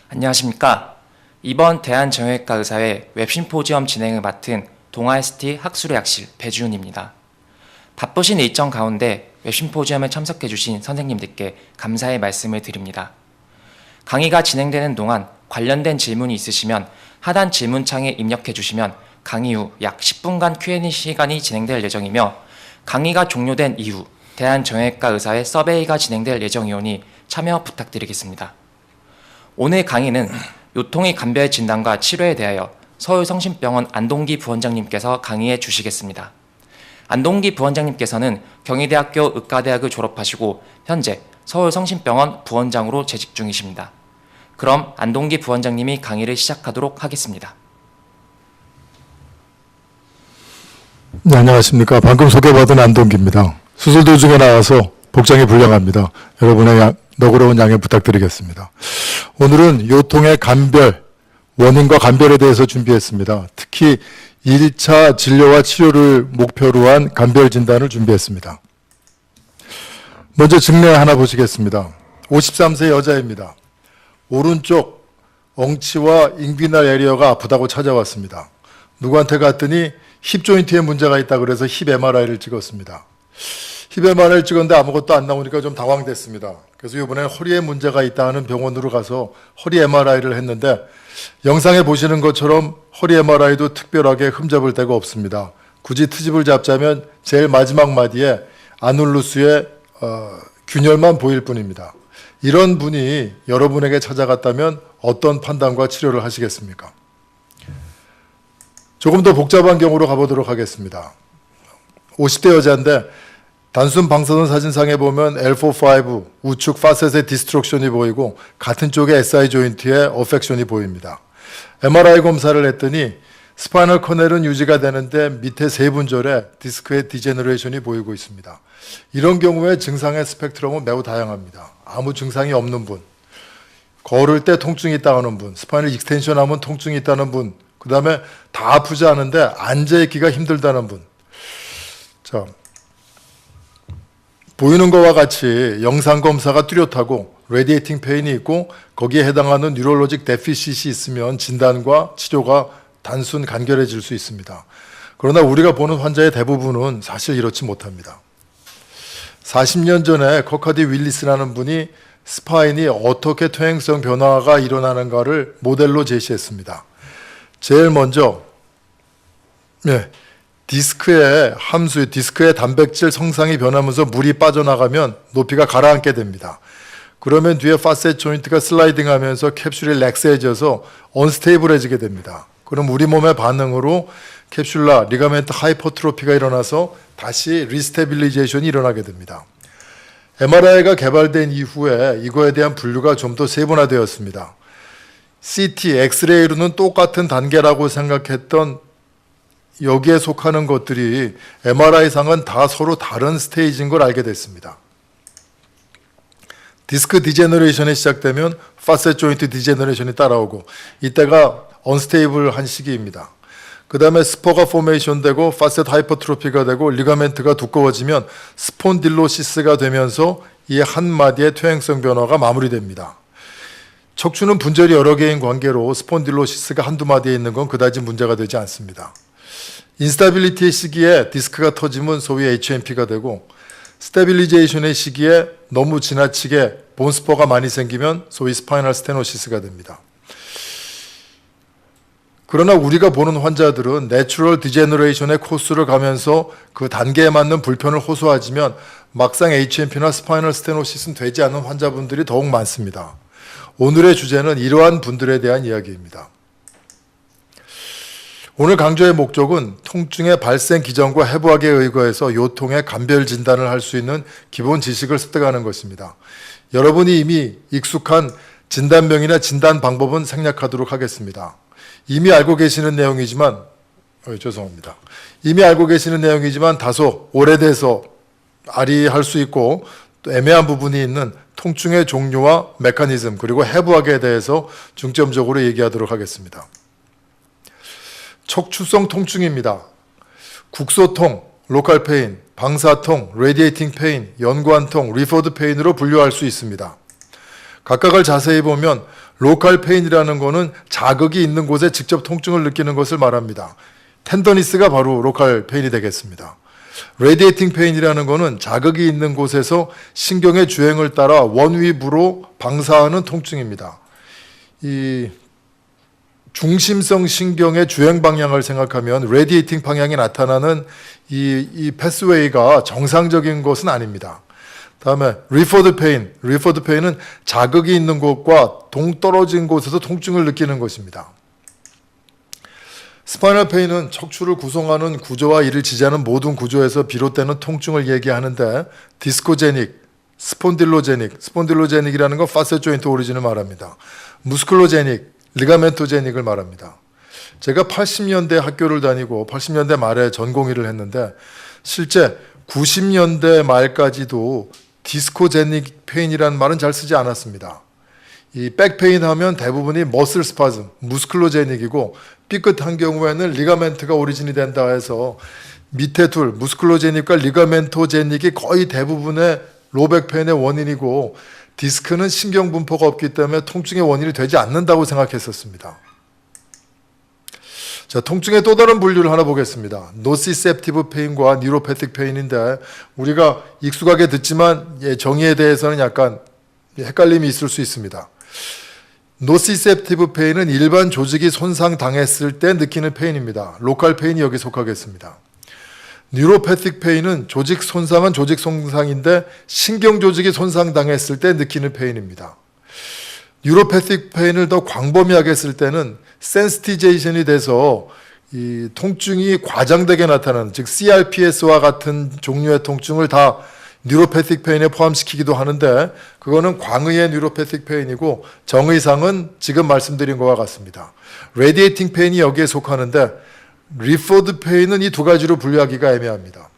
안녕하십니까. 이번 대한정형외과 의사회 웹심포지엄 진행을 맡은 동아ST 학술의학실 배주훈입니다. 바쁘신 일정 가운데 웹심포지엄에 참석해 주신 선생님들께 감사의 말씀을 드립니다. 강의가 진행되는 동안 관련된 질문이 있으시면 하단 질문창에 입력해 주시면 강의 후 약 10분간 Q&A 시간이 진행될 예정이며 강의가 종료된 이후 대한정형외과 의사회 서베이가 진행될 예정이오니 참여 부탁드리겠습니다. 오늘 강의는 요통의 감별 진단과 치료에 대하여 서울성심병원 안동기 부원장님께서 강의해 주시겠습니다. 안동기 부원장님께서는 경희대학교 의과대학을 졸업하시고 현재 서울성심병원 부원장으로 재직 중이십니다. 그럼 안동기 부원장님이 강의를 시작하도록 하겠습니다. 네, 안녕하십니까. 방금 소개받은 안동기입니다. 수술 도중에 나와서 복장이 불량합니다. 여러분의 너그러운 양해 부탁드리겠습니다. 오늘은 요통의 감별, 원인과 감별에 대해서 준비했습니다. 특히 1차 진료와 치료를 목표로 한 감별 진단을 준비했습니다. 먼저 증례 하나 보시겠습니다. 53세 여자입니다. 오른쪽 엉치와 잉비날 에리어가 아프다고 찾아왔습니다. 누구한테 갔더니 힙 조인트에 문제가 있다 그래서 힙 MRI를 찍었습니다. 힙 MRI를 찍었는데 아무것도 안 나오니까 좀 당황됐습니다. 그래서 이번에 허리에 문제가 있다 하는 병원으로 가서 허리 MRI를 했는데 영상에 보시는 것처럼 허리 MRI도 특별하게 흠잡을 데가 없습니다. 굳이 트집을 잡자면 제일 마지막 마디에 아눌루스의 균열만 보일 뿐입니다. 이런 분이 여러분에게 찾아갔다면 어떤 판단과 치료를 하시겠습니까? 조금 더 복잡한 경우로 가보도록 하겠습니다. 50대 여자인데 단순 방사선 사진상에 보면 L4-5 우측 파셋의 디스트럭션이 보이고 같은 쪽에 SI 조인트에 어펙션이 보입니다. MRI 검사를 했더니 스파이널 커넬은 유지가 되는데 밑에 세 분절에 디스크의 디제너레이션이 보이고 있습니다. 이런 경우에 증상의 스펙트럼은 매우 다양합니다. 아무 증상이 없는 분, 걸을 때 통증이 있다는 분, 스파이널 익스텐션 하면 통증이 있다는 분, 그 다음에 다 아프지 않은데 앉아있기가 힘들다는 분. 자, 보이는 것과 같이 영상검사가 뚜렷하고 레디에이팅 페인이 있고 거기에 해당하는 뉴럴로직 데피시시 있으면 진단과 치료가 단순 간결해질 수 있습니다. 그러나 우리가 보는 환자의 대부분은 사실 이렇지 못합니다. 40년 전에 커카디 윌리스라는 분이 스파인이 어떻게 퇴행성 변화가 일어나는가를 모델로 제시했습니다. 제일 먼저 디스크의 함수, 디스크의 단백질 성상이 변하면서 물이 빠져나가면 높이가 가라앉게 됩니다. 그러면 뒤에 파셋 조인트가 슬라이딩하면서 캡슐이 렉스해져서 언스테이블해지게 됩니다. 그럼 우리 몸의 반응으로 캡슐라, 리가멘트 하이퍼트로피가 일어나서 다시 리스테빌리제이션이 일어나게 됩니다. MRI가 개발된 이후에 이거에 대한 분류가 좀 더 세분화되었습니다. CT, 엑스레이로는 똑같은 단계라고 생각했던 여기에 속하는 것들이 MRI상은 다 서로 다른 스테이지인 걸 알게 됐습니다. 디스크 디제너레이션이 시작되면 파셋 조인트 디제너레이션이 따라오고 이때가 언스테이블한 시기입니다. 그 다음에 스포가 포메이션 되고 파셋 하이퍼트로피가 되고 리가멘트가 두꺼워지면 스폰딜로시스가 되면서 이 한 마디의 퇴행성 변화가 마무리됩니다. 척추는 분절이 여러 개인 관계로 스폰딜로시스가 한두 마디에 있는 건 그다지 문제가 되지 않습니다. 인스타빌리티의 시기에 디스크가 터지면 소위 HMP가 되고 스테빌리제이션의 시기에 너무 지나치게 본스포가 많이 생기면 소위 스파이널 스테노시스가 됩니다. 그러나 우리가 보는 환자들은 내추럴 디제너레이션의 코스를 가면서 그 단계에 맞는 불편을 호소하지만 막상 HMP나 스파이널 스테노시스는 되지 않은 환자분들이 더욱 많습니다. 오늘의 주제는 이러한 분들에 대한 이야기입니다. 오늘 강조의 목적은 통증의 발생 기전과 해부학에 의거해서 요통의 감별 진단을 할 수 있는 기본 지식을 습득하는 것입니다. 여러분이 이미 익숙한 진단명이나 진단 방법은 생략하도록 하겠습니다. 이미 알고 계시는 내용이지만 이미 알고 계시는 내용이지만 다소 오래돼서 아리할 수 있고 또 애매한 부분이 있는 통증의 종류와 메커니즘 그리고 해부학에 대해서 중점적으로 얘기하도록 하겠습니다. 척추성 통증입니다. 국소통, 로컬 페인, 방사통, 레디에이팅 페인, 연관통, 리퍼드 페인으로 분류할 수 있습니다. 각각을 자세히 보면 로컬 페인이라는 거는 자극이 있는 곳에 직접 통증을 느끼는 것을 말합니다. 텐더니스가 바로 로컬 페인이 되겠습니다. 레디에이팅 페인이라는 거는 자극이 있는 곳에서 신경의 주행을 따라 원위부로 방사하는 통증입니다. 이 중심성 신경의 주행 방향을 생각하면 레디에이팅 방향이 나타나는 이 패스웨이가 정상적인 것은 아닙니다. 다음에 리퍼드 페인은 자극이 있는 곳과 동떨어진 곳에서 통증을 느끼는 것입니다. 스파이널 페인은 척추를 구성하는 구조와 이를 지지하는 모든 구조에서 비롯되는 통증을 얘기하는데 디스코제닉, 스폰딜로제닉이라는 건 파셋 조인트 오리진을 말합니다. 무스클로제닉, 리가멘토제닉을 말합니다. 제가 80년대 학교를 다니고 80년대 말에 전공의를 했는데 실제 90년대 말까지도 디스코제닉 페인이라는 말은 잘 쓰지 않았습니다. 이 백페인 하면 대부분이 머슬 스파즘, 무스클로제닉이고 삐끗한 경우에는 리가멘트가 오리진이 된다 해서 밑에 둘, 무스클로제닉과 리가멘토제닉이 거의 대부분의 로백페인의 원인이고 디스크는 신경 분포가 없기 때문에 통증의 원인이 되지 않는다고 생각했었습니다. 자, 통증의 또 다른 분류를 하나 보겠습니다. 노시셉티브 페인과 뉴로패틱 페인인데 우리가 익숙하게 듣지만 정의에 대해서는 약간 헷갈림이 있을 수 있습니다. 노시셉티브 페인은 일반 조직이 손상당했을 때 느끼는 페인입니다. 로컬 페인이 여기 속하겠습니다. 뉴로패틱 페인은 조직 손상은 조직 손상인데 신경 조직이 손상당했을 때 느끼는 페인입니다. 뉴로패틱 페인을 더 광범위하게 했을 때는 센시티제이션이 돼서 이 통증이 과장되게 나타나는, 즉 CRPS와 같은 종류의 통증을 다 뉴로패틱 페인에 포함시키기도 하는데 그거는 광의의 뉴로패틱 페인이고 정의상은 지금 말씀드린 것과 같습니다. 레디에이팅 페인이 여기에 속하는데 리퍼드 페인은 이 두 가지로 분류하기가 애매합니다.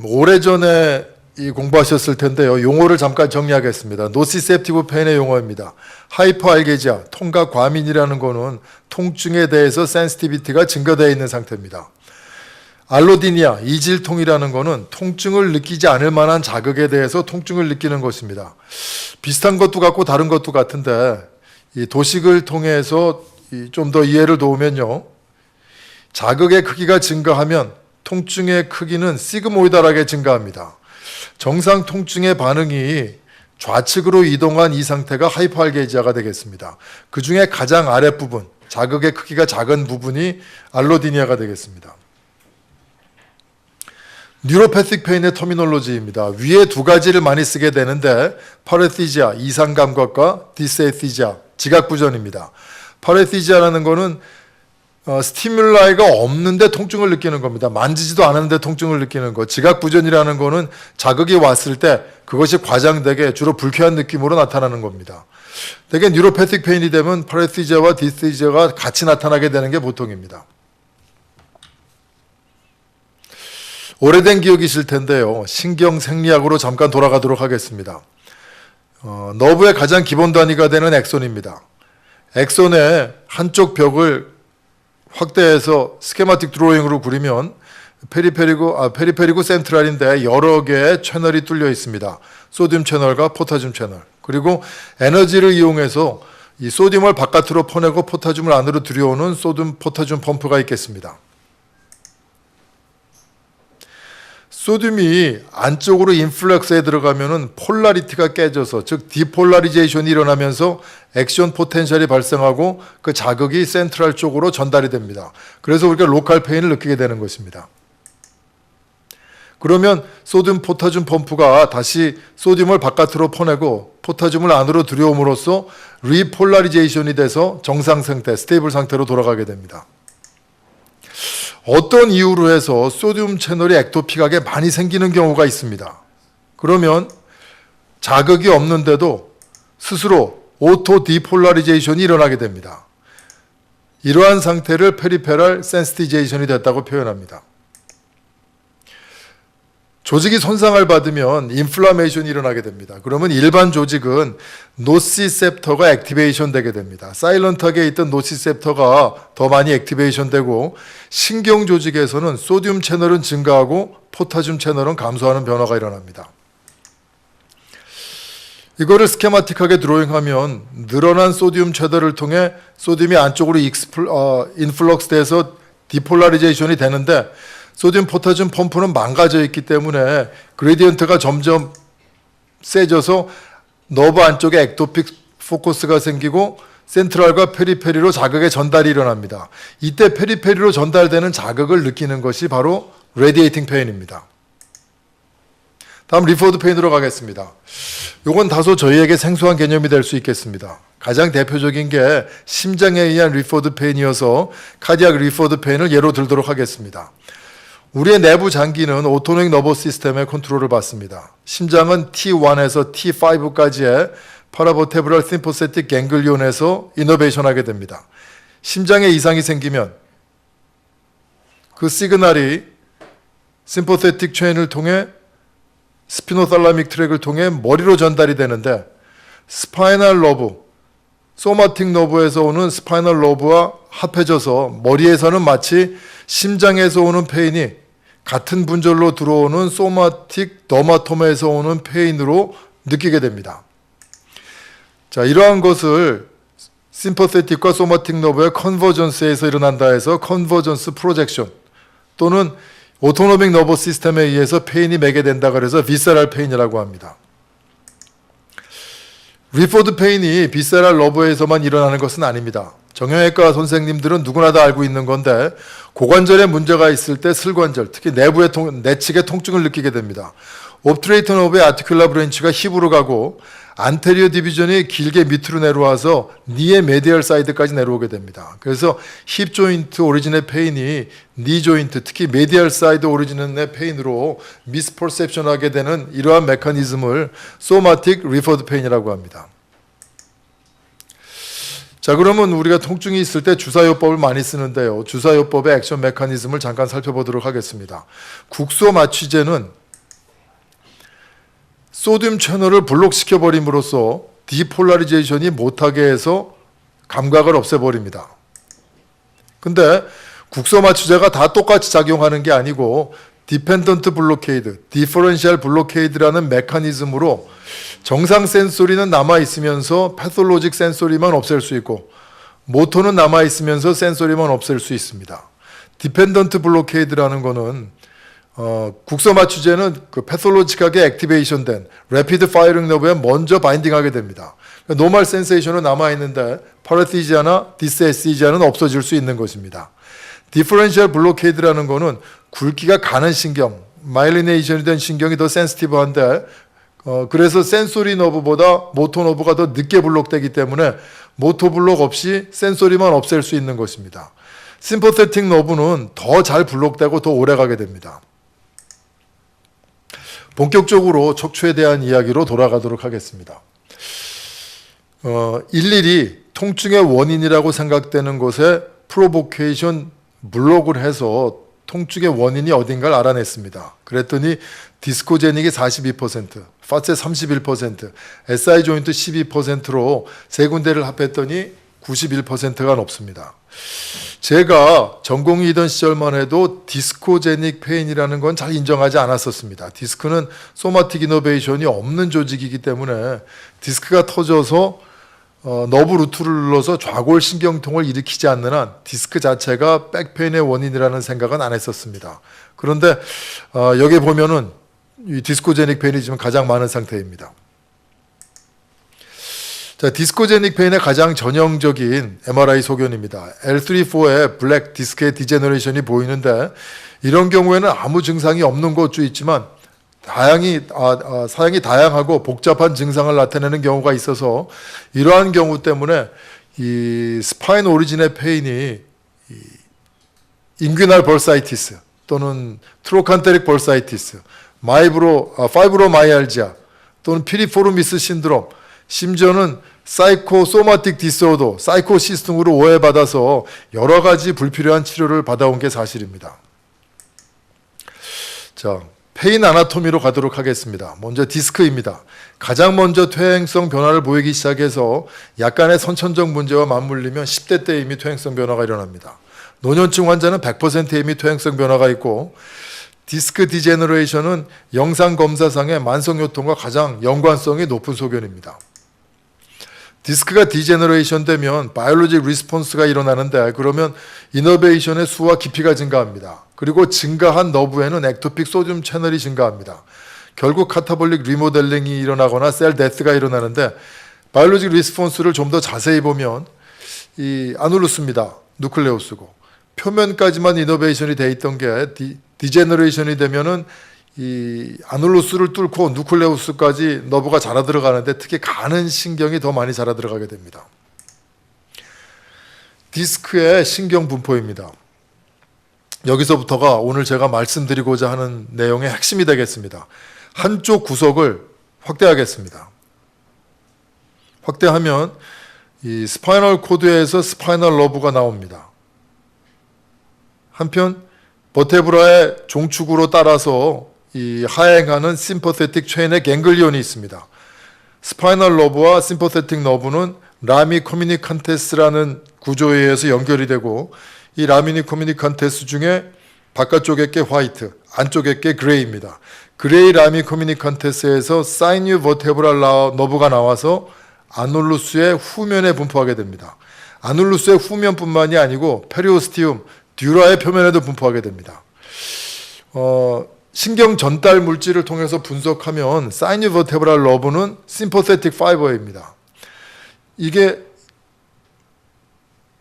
오래전에 공부하셨을 텐데요. 용어를 잠깐 정리하겠습니다. 노시셉티브 페인의 용어입니다. 하이퍼알게지아, 통각 과민이라는 거는 통증에 대해서 센시티비티가 증가되어 있는 상태입니다. 알로디니아, 이질통이라는 거는 통증을 느끼지 않을 만한 자극에 대해서 통증을 느끼는 것입니다. 비슷한 것도 같고 다른 것도 같은데 이 도식을 통해서 좀 더 이해를 도우면요. 자극의 크기가 증가하면 통증의 크기는 시그모이달하게 증가합니다. 정상 통증의 반응이 좌측으로 이동한 이 상태가 하이퍼알게지아가 되겠습니다. 그 중에 가장 아랫부분, 자극의 크기가 작은 부분이 알로디니아가 되겠습니다. 뉴로패틱 페인의 터미놀로지입니다. 위에 두 가지를 많이 쓰게 되는데 파레시지아, 이상 감각과 디세이시지아, 지각부전입니다. 파레시지아라는 거는 스티뮬라이가 없는데 통증을 느끼는 겁니다. 만지지도 않았는데 통증을 느끼는 것. 지각부전이라는 거는 자극이 왔을 때 그것이 과장되게 주로 불쾌한 느낌으로 나타나는 겁니다. 대개 뉴로패틱 페인이 되면 파레시지아와 디세이시아가 같이 나타나게 되는 게 보통입니다. 오래된 기억이실 텐데요. 신경 생리학으로 잠깐 돌아가도록 하겠습니다. 너브의 가장 기본 단위가 되는 엑손입니다. 엑손의 한쪽 벽을 확대해서 스케마틱 드로잉으로 그리면 페리페리고 센트럴인데 여러 개의 채널이 뚫려 있습니다. 소듐 채널과 포타슘 채널. 그리고 에너지를 이용해서 이 소듐을 바깥으로 퍼내고 포타슘을 안으로 들여오는 소듐 포타슘 펌프가 있겠습니다. 소듐이 안쪽으로 인플렉스에 들어가면은 폴라리티가 깨져서, 즉 디폴라리제이션이 일어나면서 액션 포텐셜이 발생하고 그 자극이 센트럴 쪽으로 전달이 됩니다. 그래서 우리가 로컬 페인을 느끼게 되는 것입니다. 그러면 소듐 포타슘 펌프가 다시 소듐을 바깥으로 퍼내고 포타슘을 안으로 들여옴으로써 리폴라리제이션이 돼서 정상 상태, 스테이블 상태로 돌아가게 됩니다. 어떤 이유로 해서 소듐 채널이 액토픽하게 많이 생기는 경우가 있습니다. 그러면 자극이 없는데도 스스로 오토 디폴라리제이션이 일어나게 됩니다. 이러한 상태를 페리페럴 센시티제이션이 됐다고 표현합니다. 조직이 손상을 받으면 인플라메이션이 일어나게 됩니다. 그러면 일반 조직은 노시셉터가 액티베이션 되게 됩니다. 사일런트하게 있던 노시셉터가 더 많이 액티베이션 되고 신경 조직에서는 소듐 채널은 증가하고 포타슘 채널은 감소하는 변화가 일어납니다. 이거를 스케마틱하게 드로잉하면 늘어난 소듐 채널을 통해 소듐이 안쪽으로 인플럭스 돼서 디폴라리제이션이 되는데 소듐 포타슘 펌프는 망가져 있기 때문에 그레디언트가 점점 세져서 너브 안쪽에 액토픽 포커스가 생기고 센트럴과 페리페리로 자극의 전달이 일어납니다. 이때 페리페리로 전달되는 자극을 느끼는 것이 바로 레디에이팅 페인입니다. 다음 리포드 페인으로 가겠습니다. 이건 다소 저희에게 생소한 개념이 될 수 있겠습니다. 가장 대표적인 게 심장에 의한 리포드 페인이어서 카디악 리포드 페인을 예로 들도록 하겠습니다. 우리의 내부 장기는 오토노믹 너버스 시스템의 컨트롤을 받습니다. 심장은 T1에서 T5까지의 파라버테브랄 심포세틱 갱글리온에서 이너베이션하게 됩니다. 심장에 이상이 생기면 그 시그널이 심포세틱 체인을 통해 스피노살라믹 트랙을 통해 머리로 전달이 되는데 스파이널 러브, 소마틱 너브에서 오는 스파이널 러브와 합해져서 머리에서는 마치 심장에서 오는 페인이 같은 분절로 들어오는 소마틱 더마토마에서 오는 페인으로 느끼게 됩니다. 자, 이러한 것을 심퍼세틱과 소마틱 너브의 컨버전스에서 일어난다 해서 컨버전스 프로젝션 또는 오토노믹 너버 시스템에 의해서 페인이 매개된다 그래서 비세랄 페인이라고 합니다. 리포드 페인이 비세랄 너브에서만 일어나는 것은 아닙니다. 정형외과 선생님들은 누구나 다 알고 있는 건데 고관절에 문제가 있을 때 슬관절, 특히 내측의 통증을 느끼게 됩니다. 옵트레이터 너브의 아티큘라 브랜치가 힙으로 가고 안테리어 디비전이 길게 밑으로 내려와서 니의 메디얼 사이드까지 내려오게 됩니다. 그래서 힙 조인트 오리진의 페인이 니 조인트, 특히 메디얼 사이드 오리진의 페인으로 미스퍼셉션하게 되는 이러한 메커니즘을 소마틱 리퍼드 페인이라고 합니다. 자, 그러면 우리가 통증이 있을 때 주사요법을 많이 쓰는데요. 주사요법의 액션 메커니즘을 잠깐 살펴보도록 하겠습니다. 국소 마취제는 소듐 채널을 블록시켜 버림으로써 디폴라리제이션이 못하게 해서 감각을 없애버립니다. 근데 국소 마취제가 다 똑같이 작용하는 게 아니고 디펜던트 블로케이드, 디퍼런셜 블로케이드라는 메커니즘으로 정상 센소리는 남아있으면서 패솔로직 센소리만 없앨 수 있고 모토는 남아있으면서 센소리만 없앨 수 있습니다. 디펜던트 블로케이드라는 거는 국소 마취제는 그 패솔로직하게 액티베이션된 래피드 파이링 너브에 먼저 바인딩하게 됩니다. 노멀 센세이션은 남아있는데 파라티지아나 디스에시지아는 없어질 수 있는 것입니다. 디퍼런셜 블로케이드라는 거는 굵기가 가는 신경, 마일리네이션이 된 신경이 더 센시티브한데 그래서 센소리 너브보다 모토 너브가 더 늦게 블록되기 때문에 모토 블록 없이 센소리만 없앨 수 있는 것입니다. 심퍼세틱 너브는 더 잘 블록되고 더 오래 가게 됩니다. 본격적으로 척추에 대한 이야기로 돌아가도록 하겠습니다. 일일이 통증의 원인이라고 생각되는 곳에 프로보케이션 블록을 해서 통증의 원인이 어딘가를 알아냈습니다. 그랬더니 디스코제닉이 42%, 파세 31%, SI 조인트 12%로 세 군데를 합했더니 91%가 높습니다. 제가 전공의이던 시절만 해도 디스코제닉 페인이라는 건 잘 인정하지 않았었습니다. 디스크는 소마틱 이노베이션이 없는 조직이기 때문에 디스크가 터져서 너브 루트를 눌러서 좌골 신경통을 일으키지 않는 한 디스크 자체가 백페인의 원인이라는 생각은 안 했었습니다. 그런데 여기 보면은 이 디스코제닉 페인이 지금 가장 많은 상태입니다. 자, 디스코제닉 페인의 가장 전형적인 MRI 소견입니다. L3-4의 블랙 디스크의 디제너레이션이 보이는데 이런 경우에는 아무 증상이 없는 것도 있지만 사양이 다양하고 복잡한 증상을 나타내는 경우가 있어서 이러한 경우 때문에 이 스파인 오리진의 페인이 인귀날 벌사이티스 또는 트로칸테릭 벌사이티스, 파이브로마이알지아 또는 피리포르미스 신드롬, 심지어는 사이코소마틱 디스오더, 사이코시스 등으로 오해받아서 여러 가지 불필요한 치료를 받아온 게 사실입니다. 자, 페인 아나토미로 가도록 하겠습니다. 먼저 디스크입니다. 가장 먼저 퇴행성 변화를 보이기 시작해서 약간의 선천적 문제와 맞물리면 10대 때 이미 퇴행성 변화가 일어납니다. 노년층 환자는 100% 이미 퇴행성 변화가 있고 디스크 디제너레이션은 영상 검사상의 만성요통과 가장 연관성이 높은 소견입니다. 디스크가 디제너레이션 되면 바이올로직 리스폰스가 일어나는데 그러면 이너베이션의 수와 깊이가 증가합니다. 그리고 증가한 너브에는 액토픽 소듐 채널이 증가합니다. 결국 카타볼릭 리모델링이 일어나거나 셀 데스가 일어나는데 바이올로직 리스폰스를 좀 더 자세히 보면 이 아눌루스입니다. 누클레우스고 표면까지만 이너베이션이 돼 있던 게 디제너레이션이 되면은 이 아눌루스를 뚫고 누클레우스까지 너브가 자라 들어가는데 특히 가는 신경이 더 많이 자라 들어가게 됩니다. 디스크의 신경 분포입니다. 여기서부터가 오늘 제가 말씀드리고자 하는 내용의 핵심이 되겠습니다. 한쪽 구석을 확대하겠습니다. 확대하면 이 스파이널 코드에서 스파이널 러브가 나옵니다. 한편 버테브라의 종축으로 따라서 이 하행하는 심퍼세틱 체인의 갱글리온이 있습니다. 스파이널 러브와 심퍼세틱 너브는 라미 커뮤니칸테스라는 구조에 의해서 연결이 되고 이 라미니 커뮤니칸테스 중에 바깥쪽에 게 화이트, 안쪽에 게 그레이입니다. 그레이 라미 커뮤니칸테스에서 사이뉴 버테브랄 너브가 나와서 아놀루스의 후면에 분포하게 됩니다. 아놀루스의 후면뿐만이 아니고 페리오스티움, 듀라의 표면에도 분포하게 됩니다. 신경 전달 물질을 통해서 분석하면 사이뉴 버테브랄 너브는 심퍼세틱 파이버입니다. 이게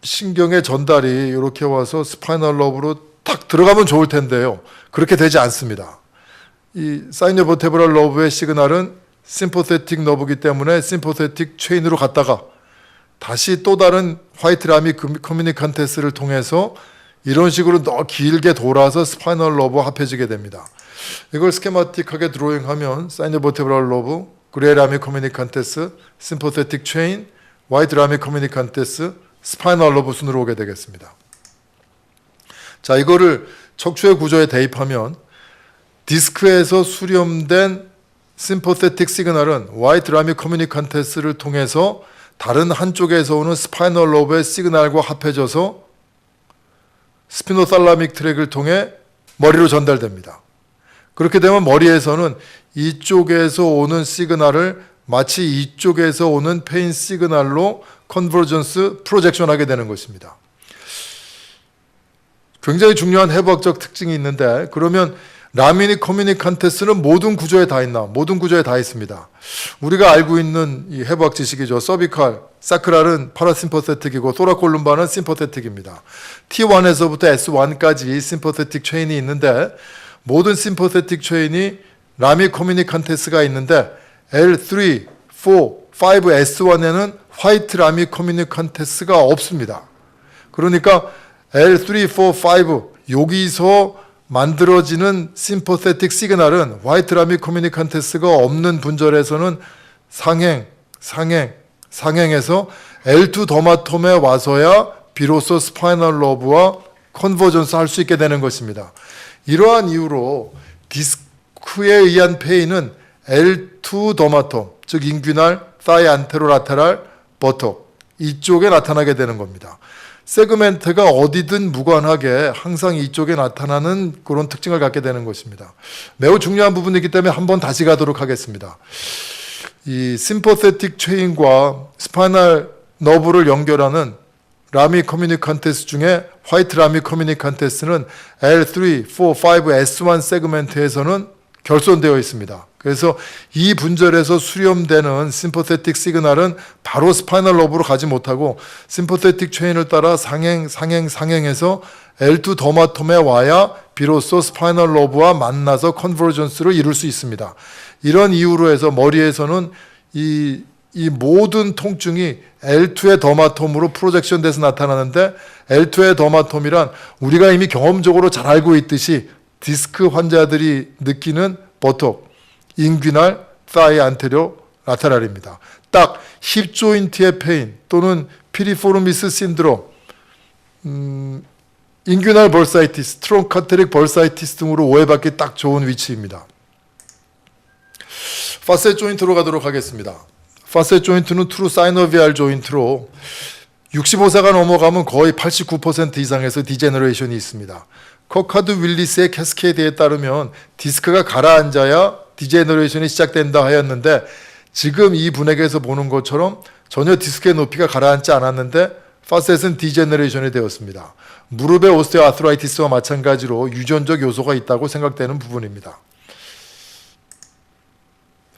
신경의 전달이 이렇게 와서 스파이널 러브로 딱 들어가면 좋을 텐데요. 그렇게 되지 않습니다. 이 사이뉴 버테브랄 러브의 시그널은 심퍼세틱 너브이기 때문에 심퍼세틱 체인으로 갔다가 다시 또 다른 화이트 라미 커뮤니칸테스를 통해서 이런 식으로 더 길게 돌아서 스파이널 러브와 합해지게 됩니다. 이걸 스케마틱하게 드로잉하면 사이뉴 버테브랄 러브, 그레이 라미 커뮤니칸테스, 심퍼세틱 체인, 화이트 라미 커뮤니칸테스, 스파이널 러브 순으로 오게 되겠습니다. 자, 이거를 척추의 구조에 대입하면 디스크에서 수렴된 심퍼세틱 시그널은 화이트 라미 커뮤니칸테스를 통해서 다른 한쪽에서 오는 스파이널 러브의 시그널과 합해져서 스피노살라믹 트랙을 통해 머리로 전달됩니다. 그렇게 되면 머리에서는 이쪽에서 오는 시그널을 마치 이쪽에서 오는 페인 시그널로 컨버전스 프로젝션하게 되는 것입니다. 굉장히 중요한 해부학적 특징이 있는데 그러면 라미니 커뮤니칸테스는 모든 구조에 다 있나? 모든 구조에 다 있습니다. 우리가 알고 있는 이 해부학 지식이죠. 서비칼, 사크랄은 파라심퍼세틱이고 소라콜룸바는 심퍼세틱입니다. T1에서부터 S1까지 심퍼세틱 체인이 있는데 모든 심퍼세틱 체인이 라미 커뮤니칸테스가 있는데 L3, 4, 5, S1에는 화이트 라미 커뮤니칸테스가 없습니다. 그러니까 L3, 4, 5 여기서 만들어지는 심퍼세틱 시그널은 화이트 라미 커뮤니칸테스가 없는 분절에서는 상행해서 L2 더마톰에 와서야 비로소 스파이널 러브와 컨버전스 할 수 있게 되는 것입니다. 이러한 이유로 디스크에 의한 페인은 L2 더마톰, 즉 인귀날, 사이 안테로라테랄, 버톡 이쪽에 나타나게 되는 겁니다. 세그멘트가 어디든 무관하게 항상 이쪽에 나타나는 그런 특징을 갖게 되는 것입니다. 매우 중요한 부분이기 때문에 한번 다시 가도록 하겠습니다. 이 심퍼세틱 체인과 스파이널 너브를 연결하는 라미 커뮤니칸테스 중에 화이트 라미 커뮤니칸테스는 L3, 4, 5, S1 세그멘트에서는 결손되어 있습니다. 그래서 이 분절에서 수렴되는 심퍼세틱 시그널은 바로 스파이널 러브로 가지 못하고 심퍼세틱 체인을 따라 상행해서 L2 더마톰에 와야 비로소 스파이널 러브와 만나서 컨버전스를 이룰 수 있습니다. 이런 이유로 해서 머리에서는 이 모든 통증이 L2의 더마톰으로 프로젝션 돼서 나타나는데 L2의 더마톰이란 우리가 이미 경험적으로 잘 알고 있듯이 디스크 환자들이 느끼는 버톡, 인귀날, 사이 안테리오 라테랄입니다. 딱 힙 조인트의 페인 또는 피리포르미스 신드롬, 인귀날 벌사이티스, 트론카테릭 벌사이티스 등으로 오해받기 딱 좋은 위치입니다. 파셋 조인트로 가도록 하겠습니다. 파셋 조인트는 트루 사이노비알 조인트로 65세가 넘어가면 거의 89% 이상에서 디제너레이션이 있습니다. 커카드 윌리스의 캐스케이드에 따르면 디스크가 가라앉아야 디제너레이션이 시작된다 하였는데 지금 이 분액에서 보는 것처럼 전혀 디스크의 높이가 가라앉지 않았는데 파셋은 디제너레이션이 되었습니다. 무릎의 오스테오아트라이티스와 마찬가지로 유전적 요소가 있다고 생각되는 부분입니다.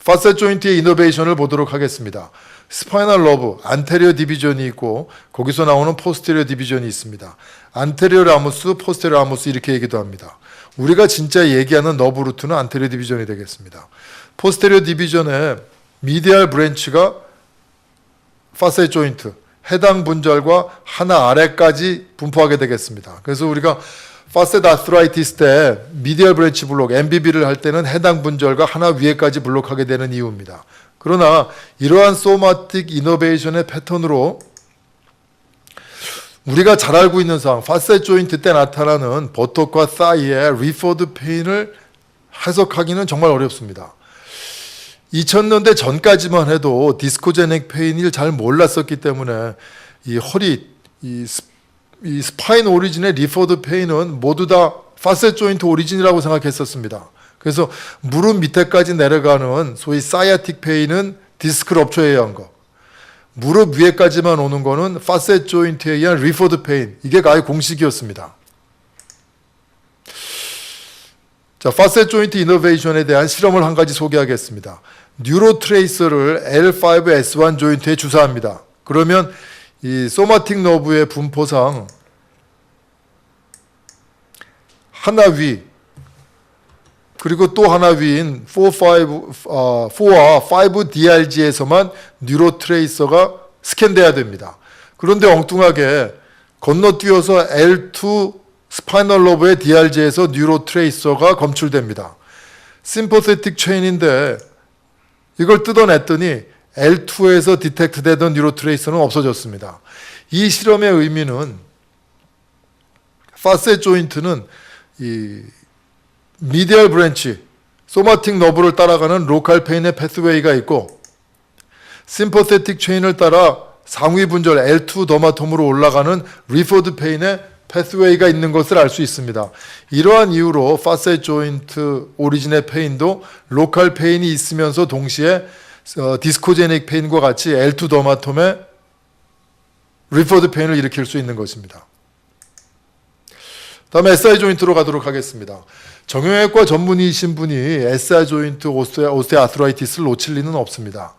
파셋 조인트의 이노베이션을 보도록 하겠습니다. 스파이널 러브, 안테리어 디비전이 있고 거기서 나오는 포스테리어 디비전이 있습니다. 안테리어 라무스, 포스테리어 라무스 이렇게 얘기도 합니다. 우리가 진짜 얘기하는 너브 루트는 안테리어 디비전이 되겠습니다. 포스테리어 디비전의 미디얼 브랜치가 파셋 조인트, 해당 분절과 하나 아래까지 분포하게 되겠습니다. 그래서 우리가 파셋 아스트라이티스 때 미디얼 브랜치 블록, MBB를 할 때는 해당 분절과 하나 위에까지 블록하게 되는 이유입니다. 그러나 이러한 소마틱 이노베이션의 패턴으로 우리가 잘 알고 있는 상황, 파셋 조인트 때 나타나는 버톡과 사이의 리포드 페인을 해석하기는 정말 어렵습니다. 2000년대 전까지만 해도 디스코제닉 페인을 잘 몰랐었기 때문에 이 허리, 이 스파인 오리진의 리포드 페인은 모두 다 파셋 조인트 오리진이라고 생각했었습니다. 그래서 무릎 밑에까지 내려가는 소위 사이아틱 페인은 디스크 럽처에 의한 거, 무릎 위에까지만 오는 거는 파셋 조인트에 의한 리포드 페인, 이게 아예 공식이었습니다. 자, 파셋 조인트 이노베이션에 대한 실험을 한 가지 소개하겠습니다. 뉴로 트레이서를 L5S1 조인트에 주사합니다. 그러면 이 소마틱 너브의 분포상 하나 위 그리고 또 하나 위인 4와 5DRG에서만 뉴로 트레이서가 스캔돼야 됩니다. 그런데 엉뚱하게 건너뛰어서 L2 스파이널 러브의 DRG에서 뉴로 트레이서가 검출됩니다. 심퍼세틱 체인인데 이걸 뜯어냈더니 L2에서 디텍트되던 뉴로 트레이서는 없어졌습니다. 이 실험의 의미는 파셋 조인트는 이 미디얼 브랜치, 소마틱 너브를 따라가는 로컬 페인의 패스웨이가 있고 심퍼세틱 체인을 따라 상위 분절 L2 더마톰으로 올라가는 리포드 페인의 패스웨이가 있는 것을 알 수 있습니다. 이러한 이유로 파셋 조인트 오리진의 페인도 로컬 페인이 있으면서 동시에 디스코제닉 페인과 같이 L2 더마톰의 리포드 페인을 일으킬 수 있는 것입니다. 다음에 SI 조인트로 가도록 하겠습니다. 정형외과 전문의이신 분이 SI 조인트 오스테오아트라이티스를 놓칠 리는 없습니다.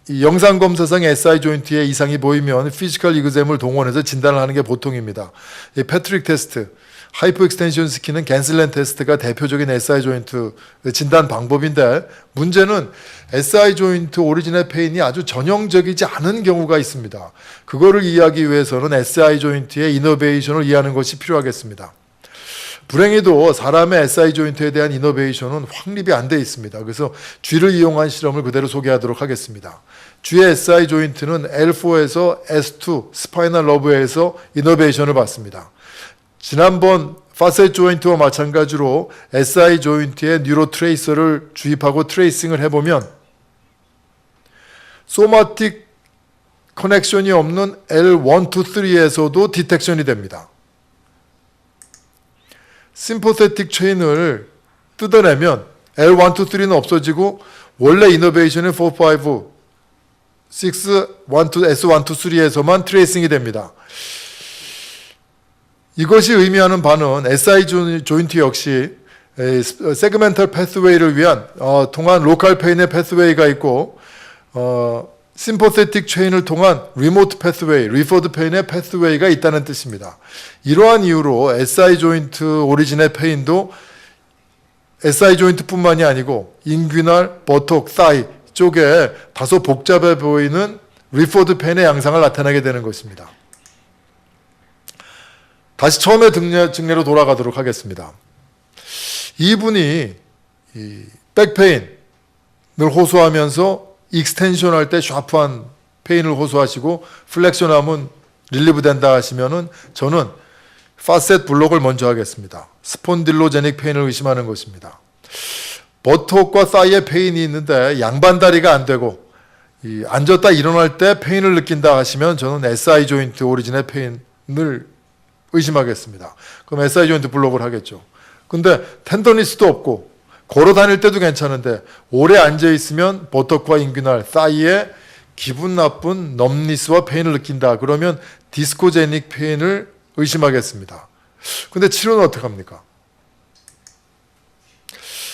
이 영상검사상 SI 조인트에 이상이 보이면 피지컬 이그잼을 동원해서 진단을 하는 게 보통입니다. 이 패트릭 테스트, 하이퍼 익스텐션 시키는 갠슬렌 테스트가 대표적인 SI 조인트 진단 방법인데 문제는 SI 조인트 오리진의 페인이 아주 전형적이지 않은 경우가 있습니다. 그거를 이해하기 위해서는 SI 조인트의 이노베이션을 이해하는 것이 필요하겠습니다. 불행히도 사람의 SI 조인트에 대한 이노베이션은 확립이 안 돼 있습니다. 그래서 쥐를 이용한 실험을 그대로 소개하도록 하겠습니다. 쥐의 SI 조인트는 L4에서 S2 스파이널 러브에서 이노베이션을 받습니다. 지난번 파셋 조인트와 마찬가지로 SI 조인트에 뉴로 트레이서를 주입하고 트레이싱을 해보면 소마틱 커넥션이 없는 L1, 2, 3에서도 디텍션이 됩니다. 심퍼세틱 체인을 뜯어내면 L1, 2, 3는 없어지고 원래 이노베이션은 4, 5, 6, 1, 2, S1, 2, 3에서만 트레이싱이 됩니다. 이것이 의미하는 바는 SI 조인트 역시 세그멘탈 패스웨이를 위한 통한 로컬 페인의 패스웨이가 있고 심퍼세틱 체인을 통한 리모트 패스웨이, 리포드 페인의 패스웨이가 있다는 뜻입니다. 이러한 이유로 SI 조인트 오리진의 페인도 SI 조인트뿐만이 아니고 인귀날, 버톡, 사이 쪽에 다소 복잡해 보이는 리포드 페인의 양상을 나타내게 되는 것입니다. 다시 처음의 증례로 돌아가도록 하겠습니다. 이분이 백페인을 호소하면서 익스텐션 할 때 샤프한 페인을 호소하시고 플렉션 하면 릴리브 된다 하시면은 저는 파셋 블록을 먼저 하겠습니다. 스폰딜로제닉 페인을 의심하는 것입니다. 버톡과 사이에 페인이 있는데 양반 다리가 안 되고 앉았다 일어날 때 페인을 느낀다 하시면 저는 SI 조인트 오리진의 페인을 의심하겠습니다. 그럼 SI 조인트 블록을 하겠죠. 근데 텐더니스도 없고 걸어 다닐 때도 괜찮은데 오래 앉아 있으면 버터크와 인규날 사이에 기분 나쁜 넘니스와 페인을 느낀다. 그러면 디스코제닉 페인을 의심하겠습니다. 근데 치료는 어떻게 합니까?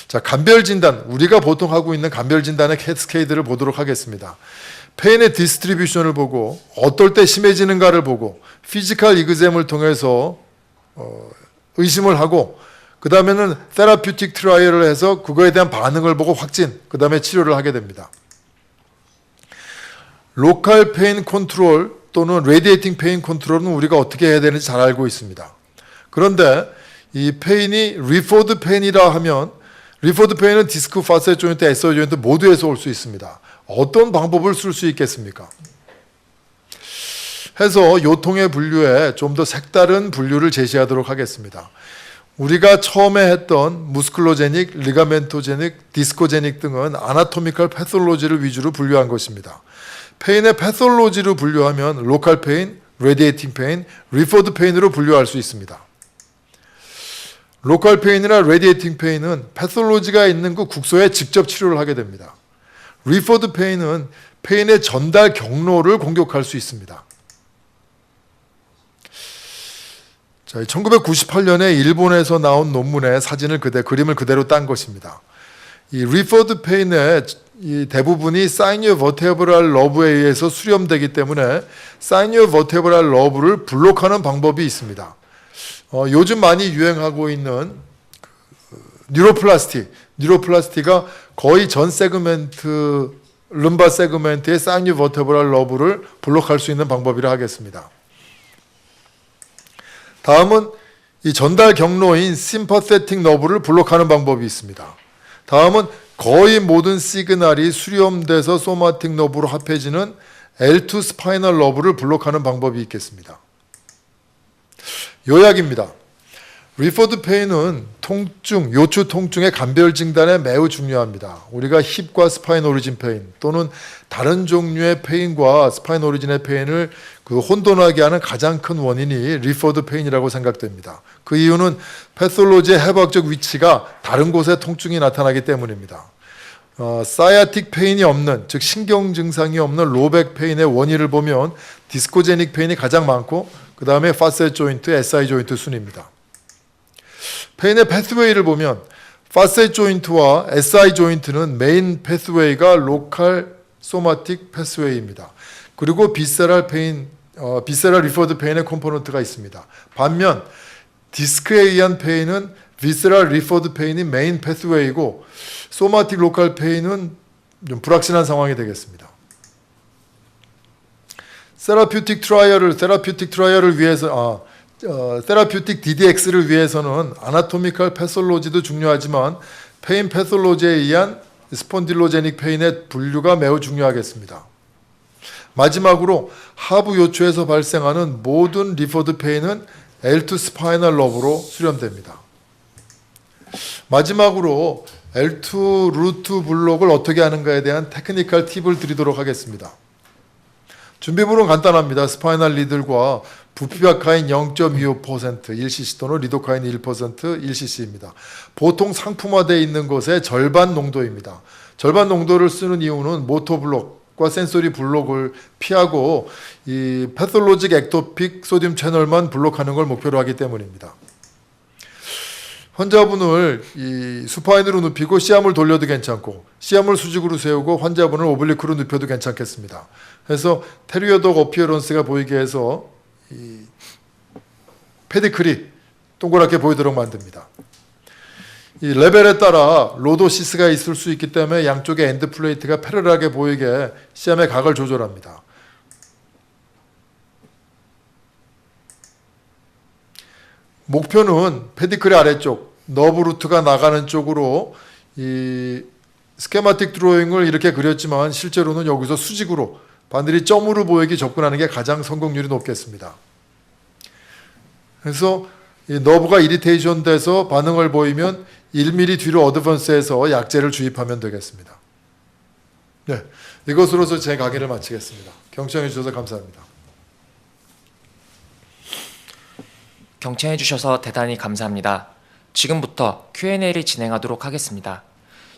자, 간별 진단, 우리가 보통 하고 있는 간별 진단의 캐스케이드를 보도록 하겠습니다. 페인의 디스트리뷰션을 보고 어떨 때 심해지는가를 보고 피지컬 이그잼을 통해서 의심을 하고 그 다음에는 세라퓨틱 트라이얼을 해서 그거에 대한 반응을 보고 확진, 그 다음에 치료를 하게 됩니다. 로컬 페인 컨트롤 또는 레디에이팅 페인 컨트롤은 우리가 어떻게 해야 되는지 잘 알고 있습니다. 그런데 이 페인이 리포드 페인이라 하면 리포드 페인은 디스크, 파셋 조인트, SI 조인트 모두에서 올 수 있습니다. 어떤 방법을 쓸 수 있겠습니까? 해서 요통의 분류에 좀 더 색다른 분류를 제시하도록 하겠습니다. 우리가 처음에 했던 무스클로제닉, 리가멘토제닉, 디스코제닉 등은 아나토미컬 패솔로지를 위주로 분류한 것입니다. 페인의 패솔로지로 분류하면 로컬 페인, 레디에이팅 페인, 리포드 페인으로 분류할 수 있습니다. 로컬 페인이나 레디에이팅 페인은 패솔로지가 있는 그 국소에 직접 치료를 하게 됩니다. 리포드 페인은 페인의 전달 경로를 공격할 수 있습니다. 자, 1998년에 일본에서 나온 논문의 그림을 그대로 딴 것입니다. 이 리포드 페인의 이 대부분이 사이니어 버테브랄 러브에 의해서 수렴되기 때문에 사이니어 버테브랄 러브를 블록하는 방법이 있습니다. 요즘 많이 유행하고 있는 뉴로플라스티가 거의 전 세그멘트, lumbar 세그멘트의 사이니어 버테브랄 러브를 블록할 수 있는 방법이라 하겠습니다. 다음은 이 전달 경로인 심퍼세틱 너브를 블록하는 방법이 있습니다. 다음은 거의 모든 시그널이 수렴돼서 소마틱 너브로 합해지는 L2 스파이널 너브를 블록하는 방법이 있겠습니다. 요약입니다. 리포드 페인은 통증, 요추 통증의 간별 진단에 매우 중요합니다. 우리가 힙과 스파인 오리진 페인 또는 다른 종류의 페인과 스파인 오리진의 페인을 혼돈하게 하는 가장 큰 원인이 리포드 페인이라고 생각됩니다. 그 이유는 패솔로지의 해부학적 위치가 다른 곳에 통증이 나타나기 때문입니다. 사이아틱 페인이 없는, 즉 신경 증상이 없는 로백 페인의 원인을 보면 디스코제닉 페인이 가장 많고 그 다음에 파셋 조인트, SI 조인트 순입니다. 페인의 패스웨이를 보면 파셋 조인트와 SI 조인트는 메인 패스웨이가 로컬 소마틱 패스웨이입니다. 그리고 비세랄 리포드 페인의 컴포넌트가 있습니다. 반면 디스크에 의한 페인은 비세랄 리포드 페인이 메인 패스웨이고 소마틱 로컬 페인은 좀 불확실한 상황이 되겠습니다. 세라퓨틱 트라이얼을 위해서 세라퓨틱 DDX를 위해서는 아나토미컬 패솔로지도 중요하지만 페인 패솔로지에 의한 스폰딜로제닉 페인의 분류가 매우 중요하겠습니다. 마지막으로 하부 요추에서 발생하는 모든 리포드 페인은 L2 스파이널 러브로 수렴됩니다. 마지막으로 L2 루트 블록을 어떻게 하는가에 대한 테크니컬 팁을 드리도록 하겠습니다. 준비물은 간단합니다. 스파이널 리들과 부피바카인 0.25%, 1cc 또는 리도카인 1%, 1cc입니다. 보통 상품화되어 있는 것의 절반 농도입니다. 절반 농도를 쓰는 이유는 모터 블록과 센소리 블록을 피하고 이 패솔로직 액토픽 소듐 채널만 블록하는 걸 목표로 하기 때문입니다. 환자분을 이 수파인으로 눕히고 시암을 돌려도 괜찮고 시암을 수직으로 세우고 환자분을 오블리크로 눕혀도 괜찮겠습니다. 그래서 테리어독 어피어런스가 보이게 해서 이 페디클이 동그랗게 보이도록 만듭니다. 이 레벨에 따라 로도시스가 있을 수 있기 때문에 양쪽의 엔드 플레이트가 패러럴하게 보이게 시암의 각을 조절합니다. 목표는 페디클의 아래쪽 너브 루트가 나가는 쪽으로 이 스케마틱 드로잉을 이렇게 그렸지만 실제로는 여기서 수직으로 반드시 점으로 보이게 접근하는 게 가장 성공률이 높겠습니다. 그래서 이 너브가 이리테이션 돼서 반응을 보이면 1mm 뒤로 어드밴스해서 약제를 주입하면 되겠습니다. 네, 이것으로서 제 강의를 마치겠습니다. 경청해 주셔서 감사합니다. 경청해 주셔서 대단히 감사합니다. 지금부터 Q&A를 진행하도록 하겠습니다.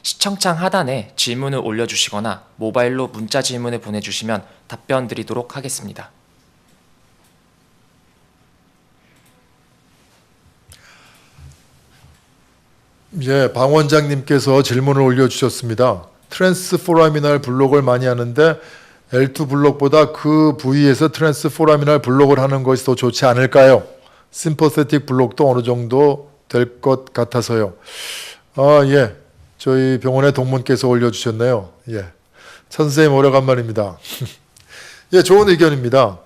시청창 하단에 질문을 올려주시거나 모바일로 문자 질문을 보내주시면 답변 드리도록 하겠습니다. 예, 방 원장님께서 질문을 올려주셨습니다. 트랜스포라미날 블록을 많이 하는데 L2 블록보다 그 부위에서 트랜스포라미날 블록을 하는 것이 더 좋지 않을까요? 심퍼세틱 블록도 어느 정도 될 것 같아서요. 예. 저희 병원의 동문께서 올려주셨네요. 예. 선생님 오래간만입니다. 예, 좋은 의견입니다.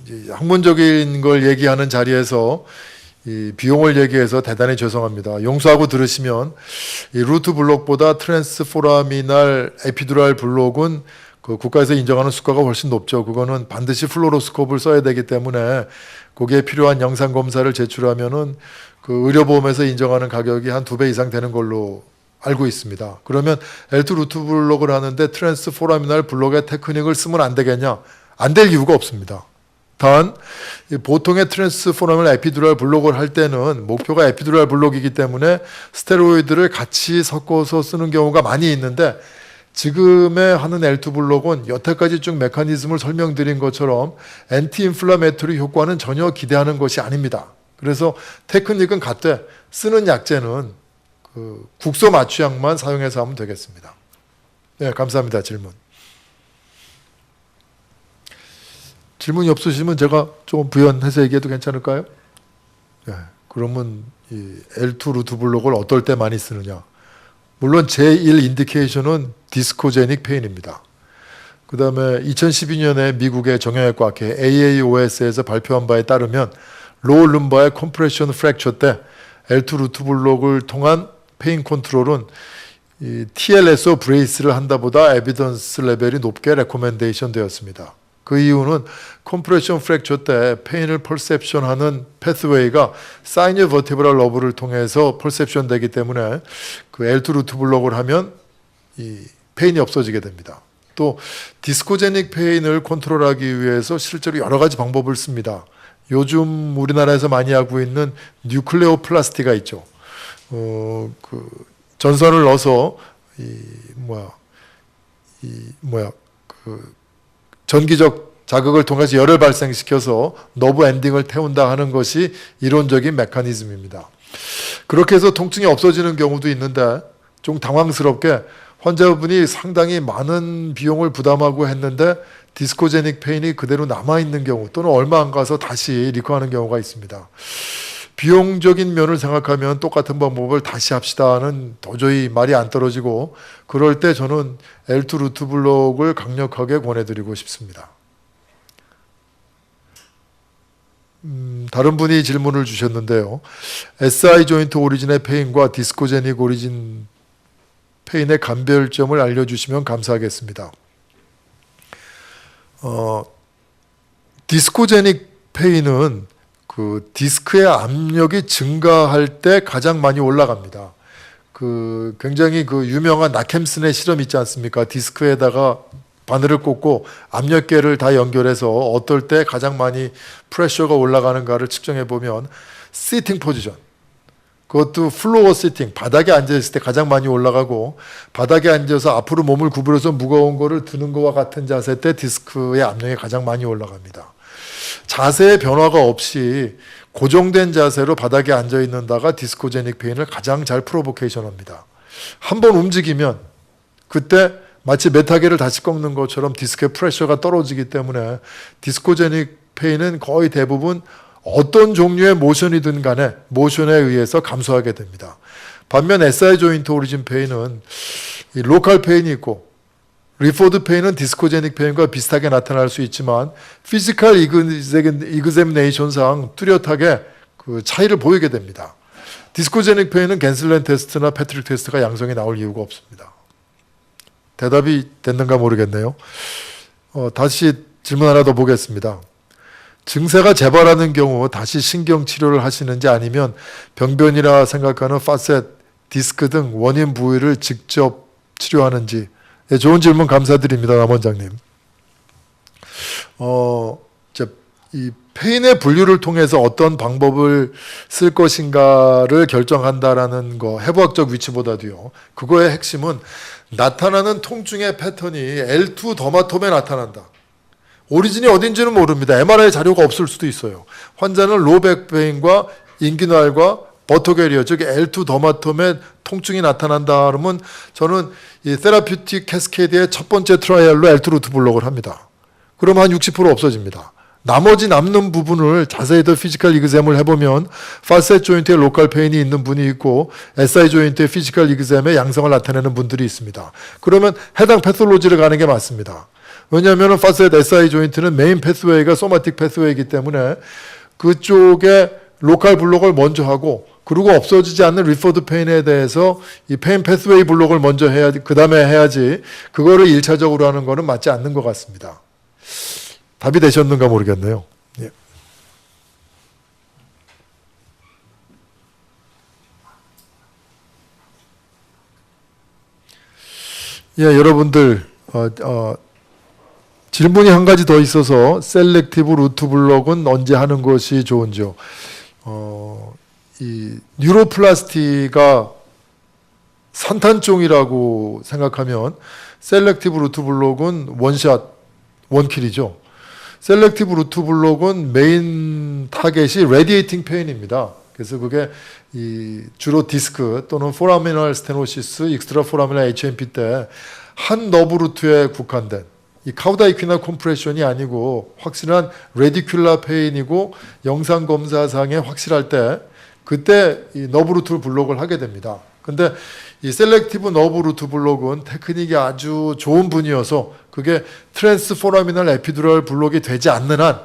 이제 학문적인 걸 얘기하는 자리에서 이 비용을 얘기해서 대단히 죄송합니다. 용서하고 들으시면 이 루트 블록보다 트랜스포라미날 에피두랄 블록은 그 국가에서 인정하는 수가가 훨씬 높죠. 그거는 반드시 플로로스코프를 써야 되기 때문에 거기에 필요한 영상 검사를 제출하면은 그 의료보험에서 인정하는 가격이 한 2배 이상 되는 걸로 알고 있습니다. 그러면 L2 루트 블록을 하는데 트랜스포라미날 블록의 테크닉을 쓰면 안 되겠냐? 안 될 이유가 없습니다. 단 보통의 트랜스포라미날 에피두랄 블록을 할 때는 목표가 에피두랄 블록이기 때문에 스테로이드를 같이 섞어서 쓰는 경우가 많이 있는데 지금에 하는 L2 블록은 여태까지 쭉 메커니즘을 설명드린 것처럼 엔티인플라메토리 효과는 전혀 기대하는 것이 아닙니다. 그래서 테크닉은 같되 쓰는 약제는 그 국소 마취약만 사용해서 하면 되겠습니다. 네, 감사합니다. 질문이 없으시면 제가 조금 부연해서 얘기해도 괜찮을까요? 네, 그러면 이 L2 루트 블록을 어떨 때 많이 쓰느냐? 물론 제1 인디케이션은 디스코제닉 페인입니다. 그 다음에 2012년에 미국의 정형외과학회 AAOS에서 발표한 바에 따르면 로우 룸바의 컴프레션 프랙처 때 L2 루트 블록을 통한 페인 컨트롤은 이 TLSO 브레이스를 한다보다 에비던스 레벨이 높게 레코멘데이션 되었습니다. 그 이유는 컴프레션 프랙처 때 페인을 퍼셉션하는 패스웨이가 사이니어 버티브럴 러브를 통해서 퍼셉션 되기 때문에 그 L2 루트 블록을 하면 이 페인이 없어지게 됩니다. 또 디스코제닉 페인을 컨트롤하기 위해서 실제로 여러 가지 방법을 씁니다. 요즘 우리나라에서 많이 하고 있는 뉴클레오플라스티가 있죠. 그 전선을 넣어서 전기적 자극을 통해서 열을 발생시켜서 너브 엔딩을 태운다 하는 것이 이론적인 메커니즘입니다. 그렇게 해서 통증이 없어지는 경우도 있는데 좀 당황스럽게 환자분이 상당히 많은 비용을 부담하고 했는데 디스코제닉 페인이 그대로 남아있는 경우 또는 얼마 안 가서 다시 리커하는 경우가 있습니다. 비용적인 면을 생각하면 똑같은 방법을 다시 합시다는 도저히 말이 안 떨어지고 그럴 때 저는 L2 루트 블록을 강력하게 권해드리고 싶습니다. 다른 분이 질문을 주셨는데요. SI 조인트 오리진의 페인과 디스코제닉 오리진 페인의 감별점을 알려주시면 감사하겠습니다. 디스코제닉 페인은 그 디스크의 압력이 증가할 때 가장 많이 올라갑니다. 그 굉장히 그 유명한 나켐슨의 실험 있지 않습니까? 디스크에다가 바늘을 꽂고 압력계를 다 연결해서 어떨 때 가장 많이 프레셔가 올라가는가를 측정해 보면 시팅 포지션, 그것도 플로어 시팅, 바닥에 앉아있을 때 가장 많이 올라가고 바닥에 앉아서 앞으로 몸을 구부려서 무거운 거를 드는 것과 같은 자세 때 디스크의 압력이 가장 많이 올라갑니다. 자세의 변화가 없이 고정된 자세로 바닥에 앉아 있는다가 디스코제닉 페인을 가장 잘 프로보케이션합니다. 한번 움직이면 그때 마치 메타계를 다시 꺾는 것처럼 디스크의 프레셔가 떨어지기 때문에 디스코제닉 페인은 거의 대부분 어떤 종류의 모션이든 간에 모션에 의해서 감소하게 됩니다. 반면 SI 조인트 오리진 페인은 이 로컬 페인이 있고 리포드 페인은 디스코제닉 페인과 비슷하게 나타날 수 있지만 피지컬 이그제미네이션상 뚜렷하게 그 차이를 보이게 됩니다. 디스코제닉 페인은 겐슬렌 테스트나 패트릭 테스트가 양성이 나올 이유가 없습니다. 대답이 됐는가 모르겠네요. 다시 질문 하나 더 보겠습니다. 증세가 재발하는 경우 다시 신경치료를 하시는지 아니면 병변이라 생각하는 파셋, 디스크 등 원인 부위를 직접 치료하는지. 좋은 질문 감사드립니다. 남 원장님. 이 페인의 분류를 통해서 어떤 방법을 쓸 것인가를 결정한다라는 거, 해부학적 위치보다도요. 그거의 핵심은 나타나는 통증의 패턴이 L2 더마톰에 나타난다. 오리진이 어딘지는 모릅니다. MRI 자료가 없을 수도 있어요. 환자는 로백페인과 인기날과 버터게리어, 즉 L2 더마톰에 통증이 나타난다 그러면 저는 이 테라퓨틱 캐스케이드의 첫 번째 트라이얼로 L2 루트 블록을 합니다. 그럼 한 60% 없어집니다. 나머지 남는 부분을 자세히 더 피지컬 이그젬을 해보면 파셋 조인트에 로컬 페인이 있는 분이 있고 SI 조인트에 피지컬 이그젬의 양성을 나타내는 분들이 있습니다. 그러면 해당 패솔로지를 가는 게 맞습니다. 왜냐하면 파셋 SI 조인트는 메인 패스웨이가 소마틱 패스웨이이기 때문에 그쪽에 로컬 블록을 먼저 하고 그리고 없어지지 않는 리퍼드 페인에 대해서 이 페인 패스웨이 블록을 먼저 해야지, 그 다음에 해야지 그거를 1차적으로 하는 거는 맞지 않는 것 같습니다. 답이 되셨는가 모르겠네요. 예. 예, 여러분들 질문이 한 가지 더 있어서 셀렉티브 루트 블록은 언제 하는 것이 좋은지요. 이 뉴로플라스티가 산탄종이라고 생각하면 셀렉티브 루트 블록은 원샷, 원킬이죠. 셀렉티브 루트 블록은 메인 타겟이 레디에이팅 페인입니다. 그래서 그게 이 주로 디스크 또는 포라미널 스테노시스, 익스트라 포라미널 HMP 때 한 너브 루트에 국한된 이 카우다이퀴나 컴프레션이 아니고 확실한 레디큘라 페인이고 영상 검사상에 확실할 때 그때 이 너브 루트 블록을 하게 됩니다. 근데 이 셀렉티브 너브 루트 블록은 테크닉이 아주 좋은 분이어서 그게 트랜스포라미널 에피두랄 블록이 되지 않는 한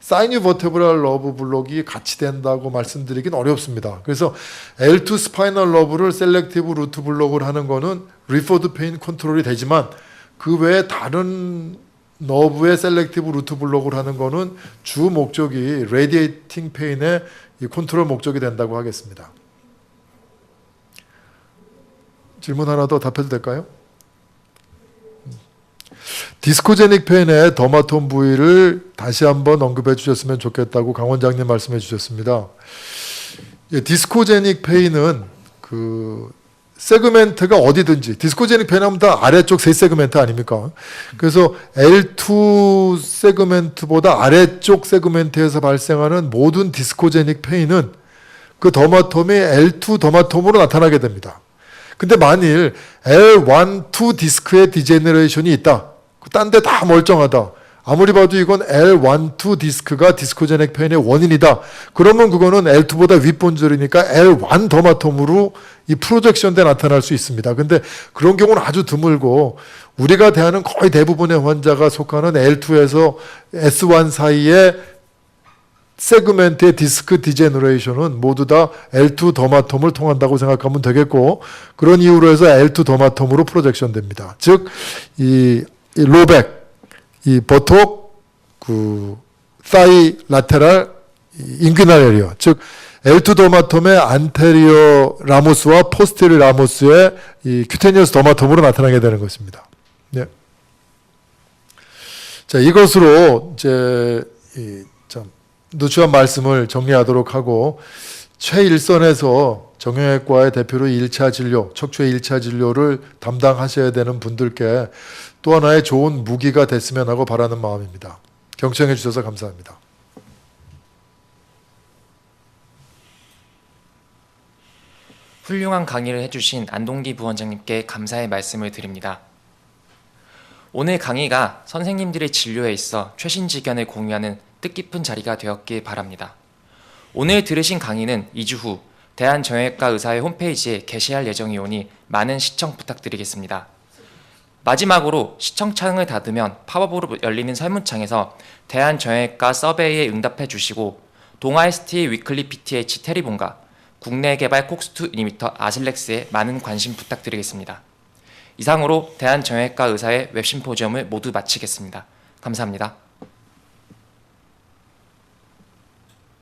사이뉴버테브랄 러브 블록이 같이 된다고 말씀드리긴 어렵습니다. 그래서 L2 스파이널 러브를 셀렉티브 루트 블록을 하는 거는 리퍼드 페인 컨트롤이 되지만 그 외에 다른 너브의 셀렉티브 루트 블록을 하는 거는 주 목적이 레디에이팅 페인의 이 컨트롤 목적이 된다고 하겠습니다. 질문 하나 더 답해도 될까요? 디스코제닉 페인의 더마톰 부위를 다시 한번 언급해 주셨으면 좋겠다고 강 원장님 말씀해 주셨습니다. 예, 디스코제닉 페인은 그 세그멘트가 어디든지 디스코제닉 페인 하면 다 아래쪽 세 세그멘트 아닙니까? 그래서 L2 세그멘트보다 아래쪽 세그멘트에서 발생하는 모든 디스코제닉 페인은 그 더마톰이 L2 더마톰으로 나타나게 됩니다. 근데 만일 L1, 2 디스크의 디제너레이션이 있다. 딴 데 다 멀쩡하다. 아무리 봐도 이건 L1, 2 디스크가 디스코제닉 페인의 원인이다. 그러면 그거는 L2보다 윗본절이니까 L1 더마톰으로 이 프로젝션 때 나타날 수 있습니다. 근데 그런 경우는 아주 드물고 우리가 대하는 거의 대부분의 환자가 속하는 L2에서 S1 사이의 세그멘트의 디스크 디제너레이션은 모두 다 L2 더마톰을 통한다고 생각하면 되겠고 그런 이유로 해서 L2 더마톰으로 프로젝션 됩니다. 즉, 이 로백, 이 버톡, 그 사이 라테랄 인귀날 에리어, 즉 L2 더마톰의 안테리어 라모스와 포스테리어 라모스의 이 큐테니어스 더마톰으로 나타나게 되는 것입니다. 네. 자, 이것으로 이제 누추한 말씀을 정리하도록 하고 최일선에서 정형외과의 대표로 1차 진료, 척추의 1차 진료를 담당하셔야 되는 분들께 또 하나의 좋은 무기가 됐으면 하고 바라는 마음입니다. 경청해 주셔서 감사합니다. 훌륭한 강의를 해주신 안동기 부원장님께 감사의 말씀을 드립니다. 오늘 강의가 선생님들의 진료에 있어 최신지견을 공유하는 뜻깊은 자리가 되었길 바랍니다. 오늘 들으신 강의는 2주 후 대한정형외과 의사회 홈페이지에 게시할 예정이오니 많은 시청 부탁드리겠습니다. 마지막으로 시청창을 닫으면 팝업으로 열리는 설문창에서 대한정형외과 서베이에 응답해 주시고 동아ST 위클리 PTH 테리본과 국내 개발 콕스2 이니비터 아실렉스에 많은 관심 부탁드리겠습니다. 이상으로 대한정형외과 의사회 웹심포지엄을 모두 마치겠습니다. 감사합니다.